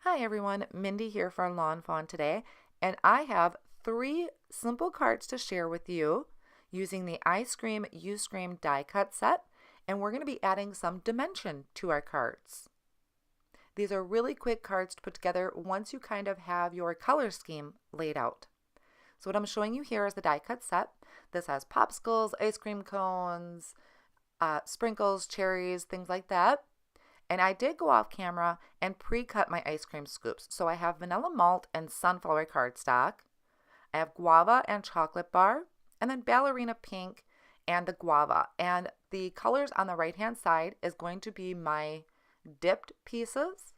Hi everyone, Mindy here for Lawn Fawn today, and I have 3 simple cards to share with you using the I Scream, You Scream die cut set, and we're going to be adding some dimension to our cards. These are really quick cards to put together once you kind of have your color scheme laid out. So what I'm showing you here is the die cut set. This has popsicles, ice cream cones, sprinkles, cherries, things like that. And I did go off camera and pre-cut my ice cream scoops. So I have vanilla malt and sunflower cardstock. I have guava and chocolate bar, and then ballerina pink and the guava. And the colors on the right hand side is going to be my dipped pieces.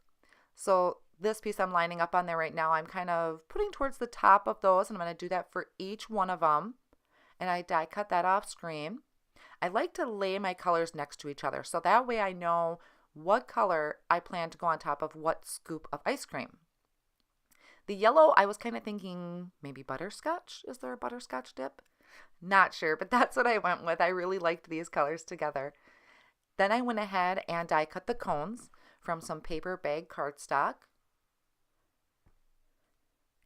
So this piece I'm lining up on there right now, I'm kind of putting towards the top of those, and I'm going to do that for each one of them. And I die cut that off screen. I like to lay my colors next to each other, so that way I know what color I plan to go on top of what scoop of ice cream. The yellow, I was kind of thinking maybe butterscotch. Is there a butterscotch dip? Not sure, but that's what I went with. I really liked these colors together. Then I went ahead and die cut the cones from some paper bag cardstock.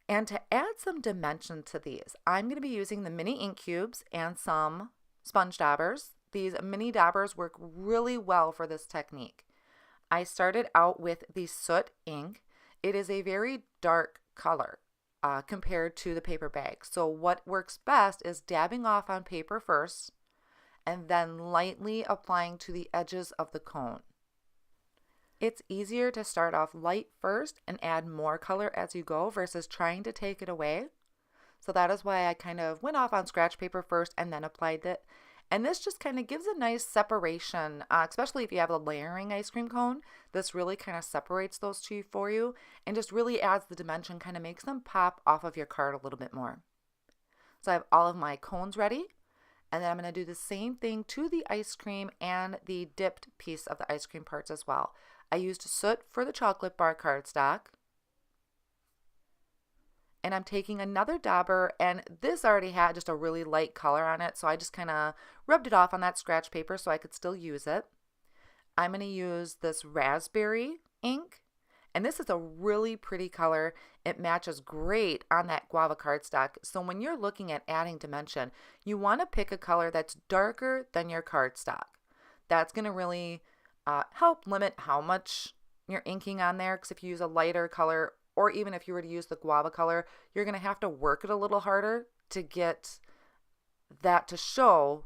And to add some dimension to these, I'm going to be using the mini ink cubes and some sponge daubers. These mini daubers work really well for this technique. I started out with the soot ink. It is a very dark color compared to the paper bag. So what works best is dabbing off on paper first and then lightly applying to the edges of the cone. It's easier to start off light first and add more color as you go versus trying to take it away. So that is why I kind of went off on scratch paper first and then applied it. And this just kind of gives a nice separation, especially if you have a layering ice cream cone. This really kind of separates those two for you and just really adds the dimension, kind of makes them pop off of your card a little bit more. So I have all of my cones ready, and then I'm going to do the same thing to the ice cream and the dipped piece of the ice cream parts as well. I used soot for the chocolate bar cardstock. And I'm taking another dauber, and this already had just a really light color on it, so I just kind of rubbed it off on that scratch paper so I could still use it. I'm going to use this raspberry ink, and this is a really pretty color. It matches great on that guava cardstock. So when you're looking at adding dimension, you want to pick a color that's darker than your cardstock. That's going to really help limit how much you're inking on there, because if you use a lighter color, or even if you were to use the guava color, you're going to have to work it a little harder to get that to show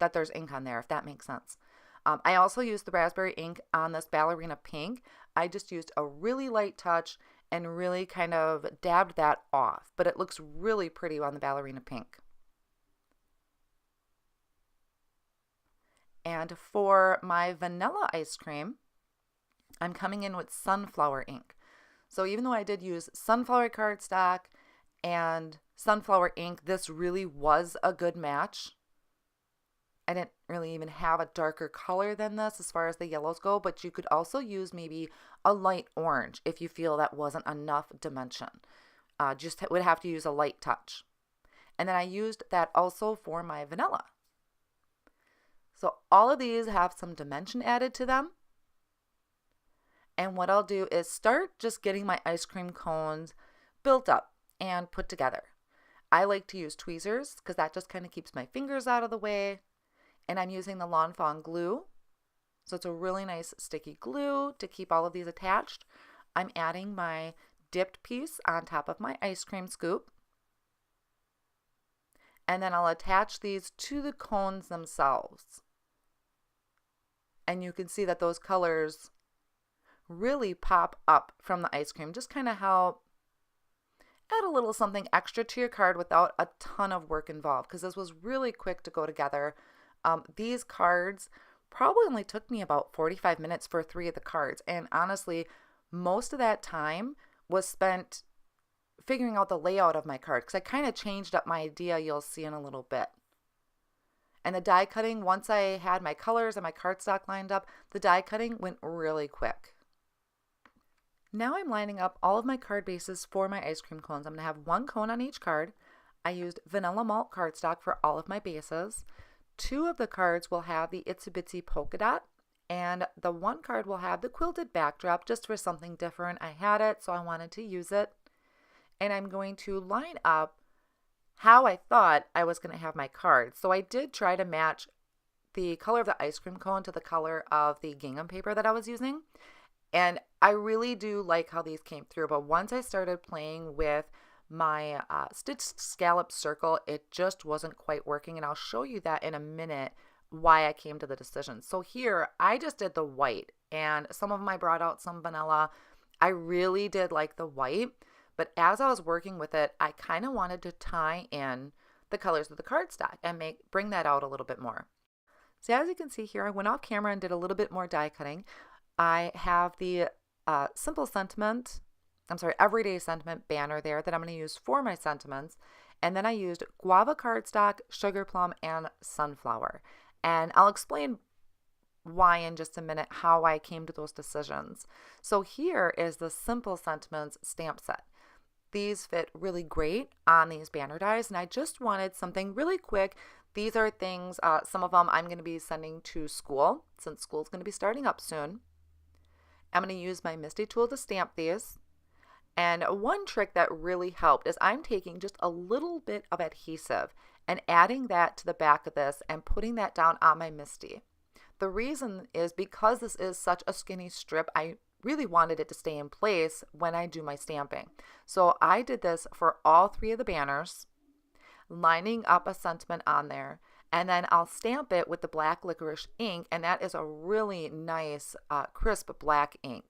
that there's ink on there, if that makes sense. I also used the raspberry ink on this ballerina pink. I just used a really light touch and really kind of dabbed that off, but it looks really pretty on the ballerina pink. And for my vanilla ice cream, I'm coming in with sunflower ink. So even though I did use sunflower cardstock and sunflower ink, this really was a good match. I didn't really even have a darker color than this as far as the yellows go, but you could also use maybe a light orange if you feel that wasn't enough dimension. Just would have to use a light touch. And then I used that also for my vanilla. So all of these have some dimension added to them. And what I'll do is start just getting my ice cream cones built up and put together. I like to use tweezers because that just kind of keeps my fingers out of the way. And I'm using the Lawn Fawn glue. So it's a really nice sticky glue to keep all of these attached. I'm adding my dipped piece on top of my ice cream scoop. And then I'll attach these to the cones themselves. And you can see that those colors really pop up from the ice cream. Just kind of help add a little something extra to your card without a ton of work involved, because this was really quick to go together. These cards probably only took me about 45 minutes for 3 of the cards, and honestly most of that time was spent figuring out the layout of my card, because I kind of changed up my idea, you'll see in a little bit. And the die cutting, once I had my colors and my cardstock lined up, the die cutting went really quick. Now I'm lining up all of my card bases for my ice cream cones. I'm going to have 1 cone on each card. I used vanilla malt cardstock for all of my bases. 2 of the cards will have the ITSY BITSY polka dot, And the one card will have the quilted backdrop just for something different. I had it, so I wanted to use it. And I'm going to line up how I thought I was going to have my cards. So I did try to match the color of the ice cream cone to the color of the gingham paper that I was using. And I really do like how these came through. But once I started playing with my stitched scallop circle, it just wasn't quite working. And I'll show you that in a minute, why I came to the decision. So here I just did the white, and some of them I brought out some vanilla. I really did like the white, but as I was working with it, I kind of wanted to tie in the colors of the cardstock and bring that out a little bit more. So as you can see here, I went off camera and did a little bit more die cutting. I have the Everyday Sentiment banner there that I'm going to use for my sentiments. And then I used guava cardstock, sugar plum, and sunflower. And I'll explain why in just a minute, how I came to those decisions. So here is the Simple Sentiments stamp set. These fit really great on these banner dies, and I just wanted something really quick. These are things, some of them I'm going to be sending to school since school's going to be starting up soon. I'm going to use my Misty tool to stamp these. And one trick that really helped is I'm taking just a little bit of adhesive and adding that to the back of this and putting that down on my Misty. The reason is because this is such a skinny strip, I really wanted it to stay in place when I do my stamping. So I did this for all three of the banners, lining up a sentiment on there, and then I'll stamp it with the black licorice ink, and that is a really nice crisp black ink.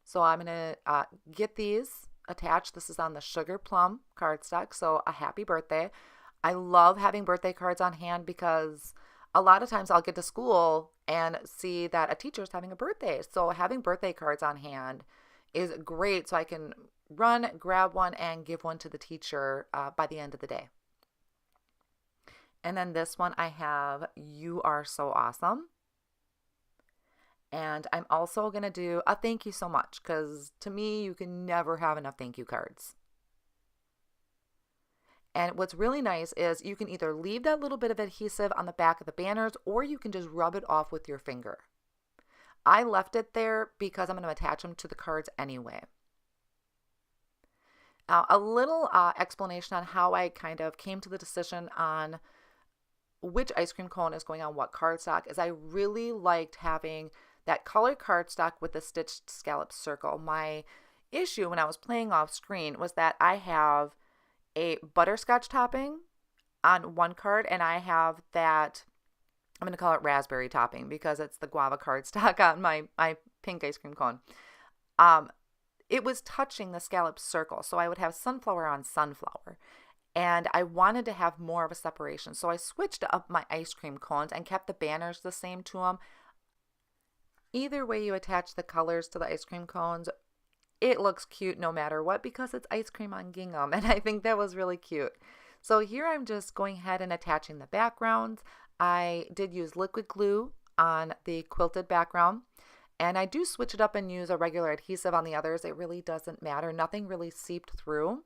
So I'm going to get these attached. This is on the Sugar Plum cardstock, so a happy birthday. I love having birthday cards on hand because a lot of times I'll get to school and see that a teacher's having a birthday. So having birthday cards on hand is great, so I can run, grab one, and give one to the teacher by the end of the day. And then this one I have, You Are So Awesome. And I'm also going to do a thank you so much, because to me, you can never have enough thank you cards. And what's really nice is you can either leave that little bit of adhesive on the back of the banners, or you can just rub it off with your finger. I left it there because I'm going to attach them to the cards anyway. Now, a little explanation on how I kind of came to the decision on which ice cream cone is going on what cardstock is I really liked having that colored cardstock with the stitched scallop circle. My issue when I was playing off screen was that I have a butterscotch topping on one card, and I have that, I'm going to call it raspberry topping because it's the guava cardstock on my pink ice cream cone. It was touching the scallop circle, so I would have sunflower on sunflower. And I wanted to have more of a separation, so I switched up my ice cream cones and kept the banners the same to them. Either way you attach the colors to the ice cream cones, it looks cute no matter what because it's ice cream on gingham, and I think that was really cute. So here I'm just going ahead and attaching the backgrounds. I did use liquid glue on the quilted background, and I do switch it up and use a regular adhesive on the others. It really doesn't matter. Nothing really seeped through.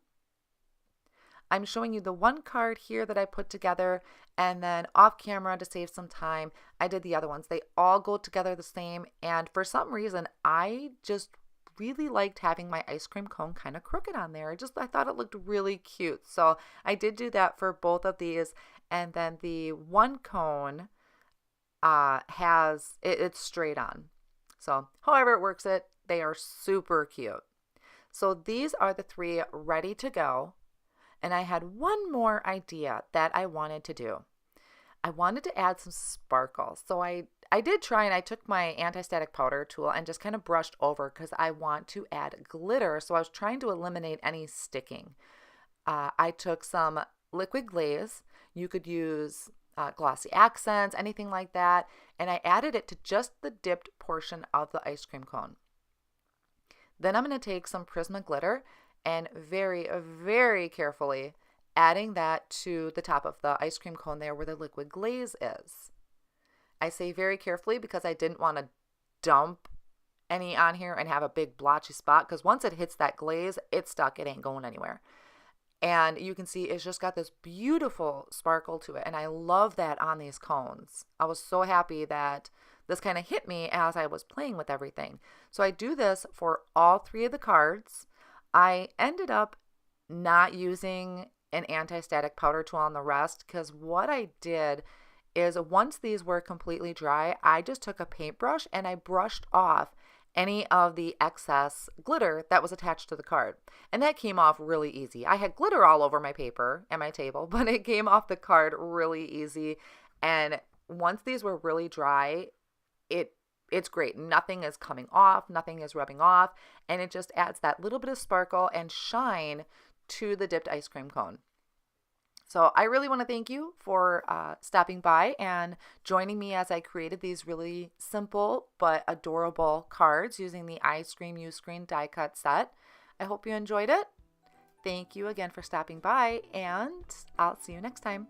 I'm showing you the one card here that I put together, and then off camera to save some time, I did the other ones. They all go together the same, and for some reason, I just really liked having my ice cream cone kind of crooked on there. I thought it looked really cute. So I did do that for both of these, and then the one cone it's straight on. So however it works they are super cute. So these are the three ready to go. And I had one more idea that I wanted to do. I wanted to add some sparkle. So I did try, and I took my anti-static powder tool and just kind of brushed over because I want to add glitter. So I was trying to eliminate any sticking. I took some liquid glaze. You could use glossy accents, anything like that. And I added it to just the dipped portion of the ice cream cone. Then I'm going to take some PRISMA glitter and very, very carefully adding that to the top of the ice cream cone there where the liquid glaze is. I say very carefully because I didn't want to dump any on here and have a big blotchy spot, because once it hits that glaze, it's stuck. It ain't going anywhere. And you can see it's just got this beautiful sparkle to it, and I love that on these cones. I was so happy that this kind of hit me as I was playing with everything. So I do this for all 3 of the cards. I ended up not using an anti-static powder tool on the rest because what I did is once these were completely dry, I just took a paintbrush and I brushed off any of the excess glitter that was attached to the card. And that came off really easy. I had glitter all over my paper and my table, but it came off the card really easy. And once these were really dry, it's great. Nothing is coming off, nothing is rubbing off, and it just adds that little bit of sparkle and shine to the dipped ice cream cone. So I really want to thank you for stopping by and joining me as I created these really simple but adorable cards using the Ice Cream Use Screen die cut set. I hope you enjoyed it. Thank you again for stopping by, and I'll see you next time.